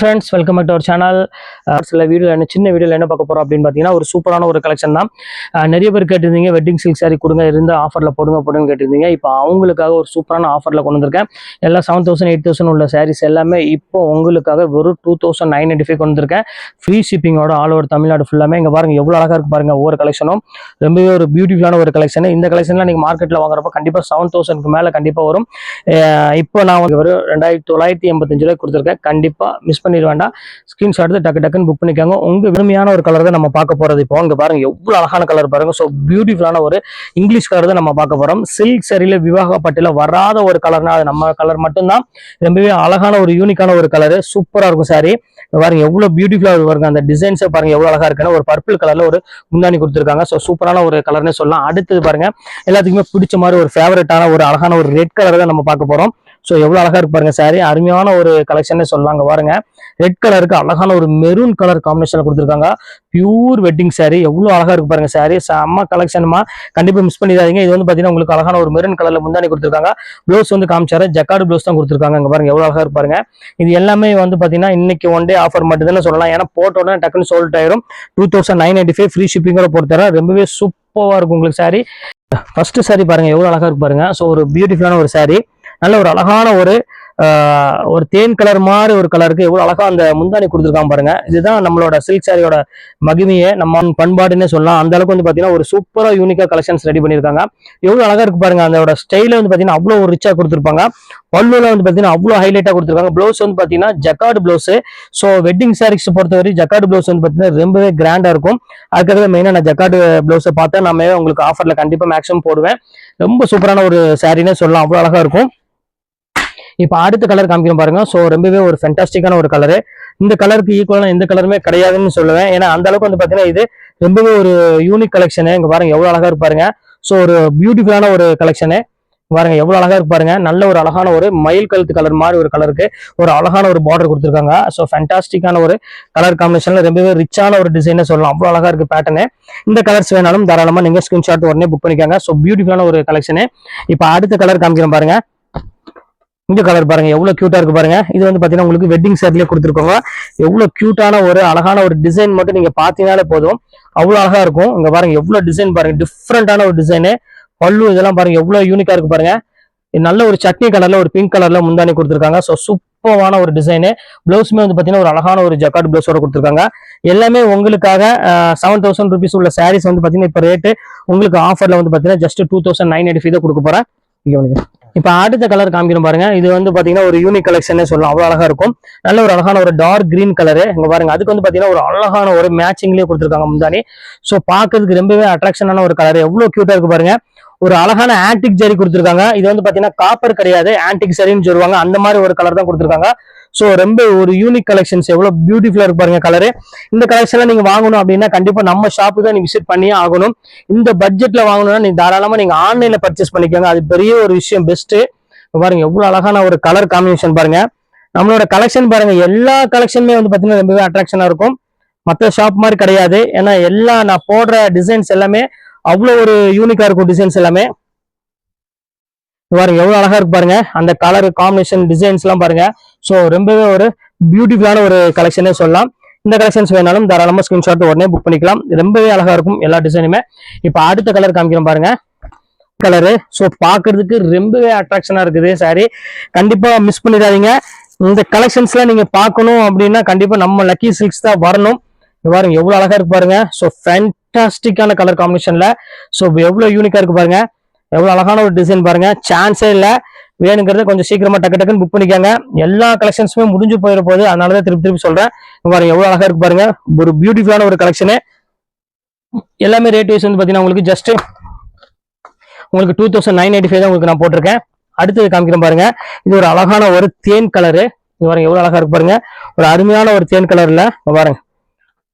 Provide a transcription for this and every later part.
Friends, welcome back to our channel. சில video சின்ன வீடியோல என்ன பார்க்க போறோம் அப்படின்னு பார்த்தீங்கன்னா ஒரு சூப்பரான ஒரு கலெக்ஷன் தான். நிறைய பேர் கேட்டிருந்தீங்க வெட்டிங் சில்க் சாரி கொடுங்க இருந்த ஆஃபரில் போடுங்கன்னு கேட்டிருந்தீங்க. இப்போ அவங்களுக்காக ஒரு சூப்பரான ஆஃபரில் கொண்டு வந்திருக்கேன். எல்லாம் 7000 8000 உள்ள சாரீஸ் எல்லாமே இப்போ உங்களுக்காக வெறும் 2995 கொண்டு வந்திருக்கேன். ஃப்ரீ ஷிப்பிங்கோட ஆல் ஓவர் தமிழ்நாடு ஃபுல்லாமே. இங்கே பாருங்க எவ்வளோ அழகாக இருக்கு பாருங்க. ஒவ்வொரு கலெக்ஷனும் ரொம்பவே ஒரு பியூட்டிஃபுல்லான ஒரு கலெக்ஷன். இந்த கலெக்ஷன்லாம் நீங்கள் மார்க்கெட்டில் வாங்குறப்ப கண்டிப்பாக 7000க்கு மேலே கண்டிப்பாக வரும். இப்போ நான் ஒரு 2985 ரூபாய் கொடுத்துருக்கேன். கண்டிப்பாக மிஸ் பண்ணிட வேண்டாம். ஸ்கிரீன்ஷாட் எடுத்து டக்கு டக்குன்னு புக் பண்ணிக்காங்க. உங்க விரும்பியான ஒரு கலர் தான் நம்ம பார்க்க போறது. இப்போ இங்க பாருங்க எவ்வளவு அழகான கலர் பாருங்க. ஸோ பியூட்டிஃபுல்லான ஒரு இங்கிலீஷ் கலர் தான் நம்ம பார்க்க போறோம். சில்க் சரியில விவாக பட்டியல வராத ஒரு கலர்னா அது நம்ம கலர் மட்டும்தான். ரொம்பவே அழகான ஒரு யூனிக்கான ஒரு கலர். சூப்பரா இருக்கும் சாரி. பாருங்க எவ்வளவு பியூட்டிஃபுல்லா பாருங்க. அந்த டிசைன்ஸை பாருங்க எவ்வளவு அழகா இருக்குன்னு ஒரு பர்பிள் கலர்ல ஒரு முந்தானி கொடுத்துருக்காங்க. ஸோ சூப்பரான ஒரு கலர்னே சொல்லலாம். அடுத்தது பாருங்க எல்லாத்துக்குமே பிடிச்ச மாதிரி ஒரு ஃபேவரட்டான ஒரு அழகான ஒரு ரெட் கலர் தான் நம்ம பார்க்க போறோம். ஸோ எவ்வளவு அழகா இருக்கு பாருங்க சாரி. அருமையான ஒரு கலெக்ஷன் சொல்லலாங்க. பாருங்க ரெட் கலருக்கு அழகான ஒரு மெரூன் கலர் காம்பினேஷன் கொடுத்துருக்காங்க. Pure wedding sorry. எவ்வளவு அழகா இருக்கு பாருங்க சாரி. செம்ம கலெக்ஷன்மா. கண்டிப்பா மிஸ் பண்ணிடாதீங்க. இது வந்து பாத்தீங்கன்னா உங்களுக்கு அழகான ஒரு மெரூன் கலர்ல முந்தானி கொடுத்துருக்காங்க. ப்ளவுஸ் வந்து காமிச்சாரு ஜக்கார்டு ப்ளவுஸ் தான் கொடுத்துருக்காங்க. இங்க பாருங்க எவ்வளவு அழகா இருக்கு பாருங்க. இது எல்லாமே வந்து பாத்தீங்கன்னா இன்னைக்கு ஒன் டே ஆஃபர் மட்டும் தான் சொல்லலாம். ஏன்னா போட்ட உடனே டக்குன்னு சோல்ட் ஆயிரும். 2995 ஃப்ரீ ஷிப்பிங்கோட போட்டுத்தரேன். ரொம்பவே சூப்பரா இருக்கும் உங்களுக்கு சாரி. ஃபர்ஸ்ட் சாரி பாருங்க எவ்வளவு அழகா இருக்கு பாருங்க. ஸோ ஒரு பியூட்டிஃபுல்லான ஒரு சாரி. நல்ல ஒரு அழகான ஒரு தேன் கலர் மாதிரி ஒரு கலருக்கு எவ்வளவு அழகா அந்த முந்தானி கொடுத்துருக்காங்க பாருங்க. இதுதான் நம்மளோட சில்க் சாரியோட மகிமையை நம்ம பண்பாடுன்னு சொல்லலாம். அந்த அளவுக்கு வந்து பாத்தீங்கன்னா ஒரு சூப்பரா யூனிக்கா கலெக்ஷன்ஸ் ரெடி பண்ணிருக்காங்க. எவ்வளவு அழகா இருக்கு பாருங்க. அதோட ஸ்டைல வந்து பாத்தீங்கன்னா அவ்வளவு ஒரு ரிச்சா கொடுத்துருப்பாங்க. பல்லுல வந்து பாத்தீங்கன்னா அவ்வளவு ஹைலைட்டா கொடுத்துருக்காங்க. பிளவுஸ் வந்து பாத்தீங்கன்னா jacquard blouse. So wedding saris பொறுத்தவரை ஜக்கார்டு பிளவுஸ் வந்து பாத்தீங்கன்னா ரொம்பவே கிராண்டா இருக்கும். அதுக்காக மெயினா நான் ஜக்கார்டு பிளவுஸை பார்த்தா நம்ம உங்களுக்கு ஆஃபர்ல கண்டிப்பா மேக்ஸிமம் போடுவேன். ரொம்ப சூப்பரான ஒரு சாரின்னே சொல்லலாம். அவ்வளவு அழகா இருக்கும். இப்ப அடுத்த கலர் காமிக்கணும் பாருங்க. ஸோ ரொம்பவே ஒரு ஃபென்டாஸ்டிக்கான ஒரு கலரு. இந்த கலருக்கு ஈக்குவலான எந்த கலருமே கிடையாதுன்னு சொல்லுவேன். ஏன்னா அந்த அளவுக்கு வந்து பாத்தீங்கன்னா இது ரொம்பவே ஒரு யூனிக் கலெக்ஷனு. இங்க பாருங்க எவ்வளவு அழகா இருப்பாருங்க. ஸோ ஒரு பியூட்டிஃபுல்லான ஒரு கலெக்ஷனு. பாருங்க எவ்வளவு அழகா இருப்பாருங்க. நல்ல ஒரு அழகான ஒரு மயில் கழுத்து கலர் மாதிரி ஒரு கலருக்கு ஒரு அழகான ஒரு பார்டர் கொடுத்துருக்காங்க. ஸோ ஃபேன்டாஸ்டிக்கான ஒரு கலர் காம்பினேஷன்ல ரொம்பவே ரிச்சான ஒரு டிசைன் சொல்லலாம். அவ்வளவு அழகா இருக்கு பேட்டர்னு. இந்த கலர்ஸ் வேணாலும் தாராளமா நீங்க ஸ்கிரீன்ஷாட் உடனே புக் பண்ணிக்காங்க. ஸோ பியூட்டிஃபுல்லான ஒரு கலெக்ஷனு. இப்ப அடுத்த கலர் காமிக்கிறேன் பாருங்க. இந்த கலர் பாருங்க எவ்வளவு கியூட்டா இருக்கு பாருங்க. இது வந்து பாத்தீங்கன்னா உங்களுக்கு வெட்டிங் சாரிலேயே கொடுத்துருக்கோங்க. எவ்வளவு கியூட்டான ஒரு அழகான ஒரு டிசைன் மட்டும் நீங்க பாத்தீங்கன்னாலே போதும். அவ்வளவு அழகா இருக்கும். இங்க பாருங்க எவ்வளவு டிசைன் பாருங்க. டிஃப்ரெண்டான ஒரு டிசைனு. பல்லு இதெல்லாம் பாருங்க எவ்வளவு யூனிக்கா இருக்கு பாருங்க. நல்ல ஒரு சட்னி கலர்ல ஒரு பிங்க் கலர்ல முந்தானி கொடுத்துருக்காங்க. ஸோ சூப்பரான ஒரு டிசைனு. பிளவுஸ்மே வந்து பாத்தீங்கன்னா ஒரு அழகான ஒரு ஜக்கார்டு பிளவுஸோட கொடுத்துருக்காங்க. எல்லாமே உங்களுக்காக 7000 rupees உள்ள சாரீஸ் வந்து பாத்தீங்கன்னா இப்ப ரேட்டு உங்களுக்கு ஆஃபர்ல வந்து பாத்தீங்கன்னா ஜஸ்ட் 2995 தான் கொடுக்க போறேன். இப்ப அடுத்த கலர் காமிக்கணும் பாருங்க. இது வந்து பாத்தீங்கன்னா ஒரு யூனிக் கலெக்ஷன் சொல்லலாம். அவ்வளவு அழகா இருக்கும். நல்ல ஒரு அழகான ஒரு டார்க் கிரீன் கலரு. இங்க பாருங்க அதுக்கு வந்து பாத்தீங்கன்னா ஒரு அழகான ஒரு மேட்சிங்லயே கொடுத்துருக்காங்க முந்தானி. சோ பாக்குறதுக்கு ரொம்பவே அட்ராக்ஷனான ஒரு கலர். எவ்வளவு கியூட்டா இருக்கு பாருங்க. ஒரு அழகான ஆன்டிக் ஜரி கொடுத்துருக்காங்க. இது வந்து பாத்தீங்கன்னா காப்பர் கிடையாது, ஆன்டிக் சரின்னு சொல்லுவாங்க. அந்த மாதிரி ஒரு கலர் தான் கொடுத்துருக்காங்க. சோ ரொம்ப ஒரு யூனிக் கலெக்ஷன்ஸ். எவ்வளவு பியூட்டிஃபுல்லா இருக்கு பாருங்க கலரு. இந்த கலெக்ஷன்ல நீங்க வாங்கணும் அப்படின்னா கண்டிப்பா நம்ம ஷாப்புக்கு தான் நீங்க விசிட் பண்ணியே ஆகணும். இந்த பட்ஜெட்ல வாங்கணும்னா நீங்க தாராளமா நீங்க ஆன்லைன்ல பர்ச்சேஸ் பண்ணிக்கோங்க. அது பெரிய ஒரு விஷயம், பெஸ்ட். பாருங்க எவ்வளவு அழகான ஒரு கலர் காம்பினேஷன் பாருங்க. நம்மளோட கலெக்ஷன் பாருங்க எல்லா கலெக்ஷனுமே வந்து பாத்தீங்கன்னா ரொம்பவே அட்ராக்ஷனா இருக்கும். மற்ற ஷாப் மாதிரி கிடையாது. ஏன்னா எல்லா நான் போடுற டிசைன்ஸ் எல்லாமே அவ்வளவு ஒரு யூனிக்கா இருக்கும். டிசைன்ஸ் எல்லாமே பாருங்க எவ்வளவு அழகா இருக்கு பாருங்க. அந்த கலர் காம்பினேஷன் டிசைன்ஸ் எல்லாம் பாருங்க. ஸோ ரொம்பவே ஒரு பியூட்டிஃபுல்லான ஒரு கலெக்ஷனே சொல்லலாம். இந்த கலெக்ஷன்ஸ் வேணாலும் தாராளமா ஸ்கிரீன்ஷாட் உடனே புக் பண்ணிக்கலாம். ரொம்பவே அழகா இருக்கும் எல்லா டிசைனுமே. இப்ப அடுத்த கலர் காமிக்கிறோம் பாருங்க. கலரு. ஸோ பாக்குறதுக்கு ரொம்பவே அட்ராக்ஷனா இருக்குது சாரி. கண்டிப்பா மிஸ் பண்ணிடாதீங்க. இந்த கலெக்ஷன்ஸ்ல நீங்க பார்க்கணும் அப்படின்னா கண்டிப்பா நம்ம லக்கி சில்க்ஸ் தான் வரணும். பாருங்க எவ்வளவு அழகா இருக்கு பாருங்க. ஸோ ஃபேன்டாஸ்டிக்கான கலர் காம்பினேஷன்ல. ஸோ எவ்வளவு யூனிக்கா இருக்கு பாருங்க. எவ்வளவு அழகான ஒரு டிசைன் பாருங்க. சான்ஸே இல்ல. வேணுங்கிறத கொஞ்சம் சீக்கிரமா டக்கு டக்குன்னு புக் பண்ணிக்காங்க. எல்லா கலெக்ஷன்ஸுமே முடிஞ்சு போயிட போகுது. அதனாலதான் திருப்பி சொல்றேன். பாருங்க எவ்வளவு அழகா இருக்கு பாருங்க. ஒரு பியூட்டிஃபுல்லான ஒரு கலெக்ஷனு. எல்லாமே ரேட் வைஸ் வந்து பாத்தீங்கன்னா உங்களுக்கு ஜஸ்ட் உங்களுக்கு 2995 தான் உங்களுக்கு நான் போட்டிருக்கேன். அடுத்தது காமிக்கிறேன் பாருங்க. இது ஒரு அழகான ஒரு தேன் கலரு. இது பாருங்க எவ்வளவு அழகா இருக்கு பாருங்க. ஒரு அருமையான ஒரு தேன் கலர்ல பாருங்க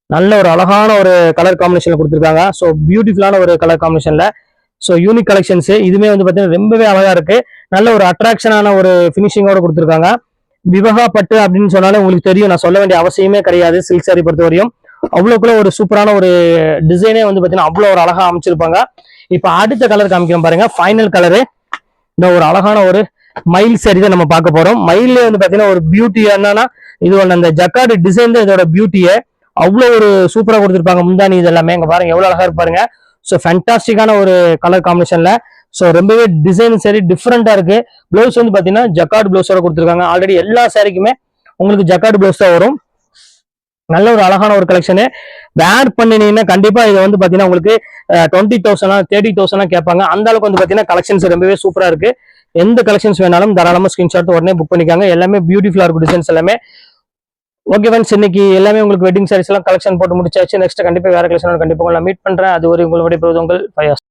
நல்ல ஒரு அழகான ஒரு கலர் காம்பினேஷன்ல கொடுத்துருக்காங்க. ஸோ பியூட்டிஃபுல்லான ஒரு கலர் காம்பினேஷன்ல. So unique collections. இதுவுமே வந்து பாத்தீங்கன்னா ரொம்பவே அழகா இருக்கு. நல்ல ஒரு அட்ராக்ஷனான ஒரு பினிஷிங்கோட கொடுத்துருக்காங்க. விவகா பட்டு அப்படின்னு சொன்னாலும் உங்களுக்கு தெரியும். நான் சொல்ல வேண்டிய அவசியமே கிடையாது. சில்க் சாரி பொறுத்த வரையும் அவ்வளவுக்குள்ள ஒரு சூப்பரான ஒரு டிசைனே வந்து பாத்தீங்கன்னா அவ்வளவு ஒரு அழகா அமைச்சிருப்பாங்க. இப்ப அடுத்த கலர் காமிக்கிறோம் பாருங்க. Final colour. இந்த ஒரு அழகான ஒரு மயில் சாரி தான் நம்ம பார்க்க போறோம். மயிலே வந்து பாத்தீங்கன்னா ஒரு பியூட்டி என்னன்னா இதோட அந்த ஜக்கார்டு டிசைன் தான் இதோட பியூட்டியே. அவ்வளோ ஒரு சூப்பரா கொடுத்துருப்பாங்க முந்தானி இது எல்லாமே. இங்க பாருங்க எவ்வளவு அழகா இருப்பாருங்க. ஸோ ஃபேண்டாஸ்டிக்கான ஒரு கலர் காம்பினேஷன்ல. ஸோ ரொம்பவே டிசைன் சரி டிஃப்ரெண்டா இருக்கு. பிளவுஸ் வந்து பாத்தீங்கன்னா ஜக்கார்டு பிளவுஸோட கொடுத்துருக்காங்க. ஆல்ரெடி எல்லா சாரிக்குமே உங்களுக்கு ஜக்கார்டு பிளவுஸ் தான் வரும். நல்ல ஒரு அழகான ஒரு கலெக்ஷனு. வேர் பண்ணினீங்கன்னா கண்டிப்பா இது வந்து பாத்தீங்கன்னா உங்களுக்கு 20,000 30,000 கேட்பாங்க. அந்த அளவுக்கு வந்து பாத்தீங்கன்னா கலெக்ஷன்ஸ் ரொம்பவே சூப்பரா இருக்கு. எந்த கலெக்ஷன்ஸ் வேணாலும் தாராளமா ஸ்கிரீன்ஷாட் உடனே புக் பண்ணிக்காங்க. எல்லாமே பியூட்டிஃபுல்லா இருக்கும் டிசைன்ஸ் எல்லாமே. ஓகே ஃப்ரெண்ட்ஸ், இன்னைக்கு எல்லாமே உங்களுக்கு வெட்டிங் சாரீஸ் எல்லாம் கலெக்ஷன் போட்டு முடிச்சாச்சு. நெக்ஸ்ட் கண்டிப்பா வேற கலெக்ஷன் கண்டிப்பா உங்களை மீட் பண்றேன். அது ஒரு உங்களுடைய உங்கள் 5